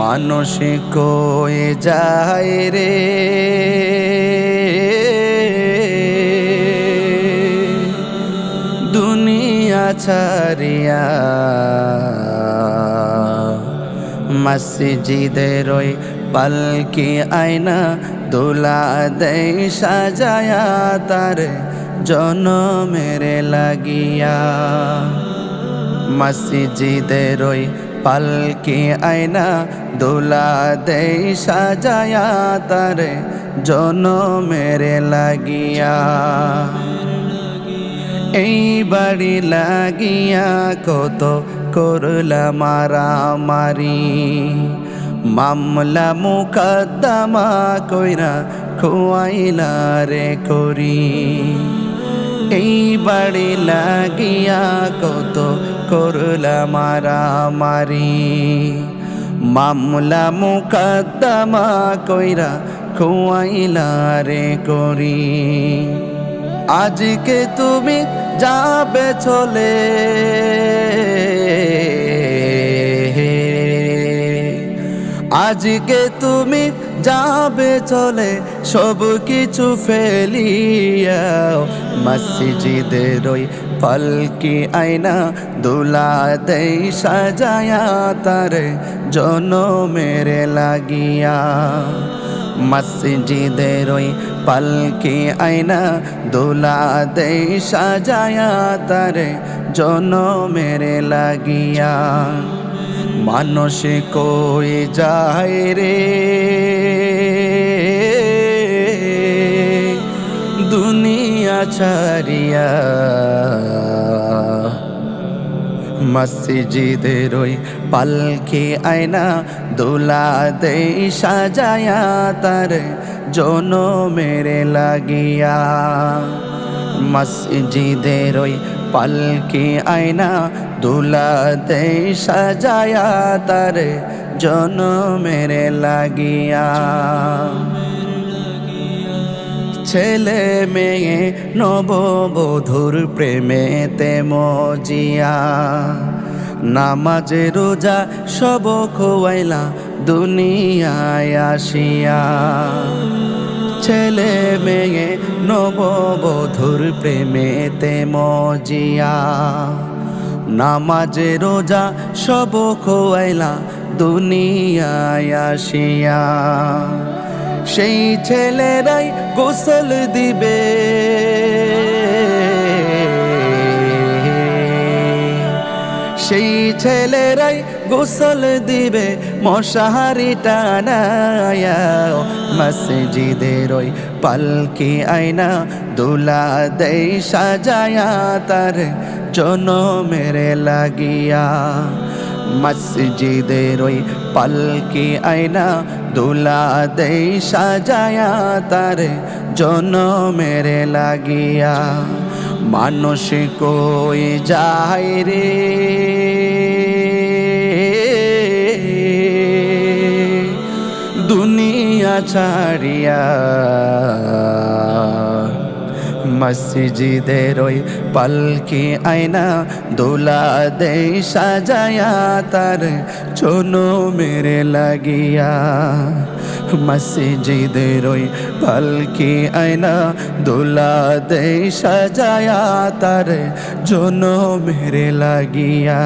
মানুষ কয়ে যায় রে দুনিয়া ছাড়িয়া, মসজিদের ওই পালকি আয়না দোলা দেয় সাজায়া তার জনমের লাগিয়া। মসজিদের ওই পালকি আয়না দোলা দেয় সাজায়া তার জনমের লাগিয়া। এই বাড়ি লাগিয়া কত করলা মারামারি, মামলা মুকদ্দমা কইরা খুয়াইলা রে করি। এই বাড়ি লাগিয়া কত করলা মারামারি, মামলা মুকদ্দমা কইরা খুয়াইলা রে করি। আজকে তুমি যাবে চলে, আজকে তুমি যাবে চলে সব কিছু ফেলিয়া। মসজিদের ওই পালকি আয়না দোলা দেয় সাজায়া তার জনমের লাগিয়া। মসজিদের ওই পালকি আয়না দোলা দেয় সাজায়া তার জনমের লাগিয়া। মানুষ কই যায় রে দুনিয়া ছাড়িয়া, মসজিদের ওই পালকি আয়না দোলা দেয় সাজায়া তার জনমের লাগিয়া। মসজিদের ওই পালকি আয়না দোলা দেয় সাজায়া তার জনমের লাগিয়া। ছেলে মেয়ে নববধূর প্রেমেতে মজিয়া, নামাজ রোজা সব খোয়াইলা দুনিয়ায় আসিয়া। ছেলে মেয়ে নববধূর প্রেমেতে মজিয়া, নামাজ রোজা সব খোয়াইলা দুনিয়ায় আসিয়া। সেই ছেলেরাই গোসল দিবে, সেই ছেলেরাই গোসল দিবে মশারি টানায়া। মসজিদের ওই পালকি আয়না দোলা দেয় সাজায়া তার জনমের লাগিয়া। মসজিদের ওই পালকি আয়না দোলা দেয় সাজায়া তার জনমের লাগিয়া। মানুষ কই যায় রে দুনিয়া ছাড়িয়া, মসজিদের ওই পালকি আয়না দোলা দেয় সাজায়া তার জনমের লাগিয়া। মসজিদের ওই পালকি আয়না দোলা দেয় সাজায়া তার জনমের লাগিয়া।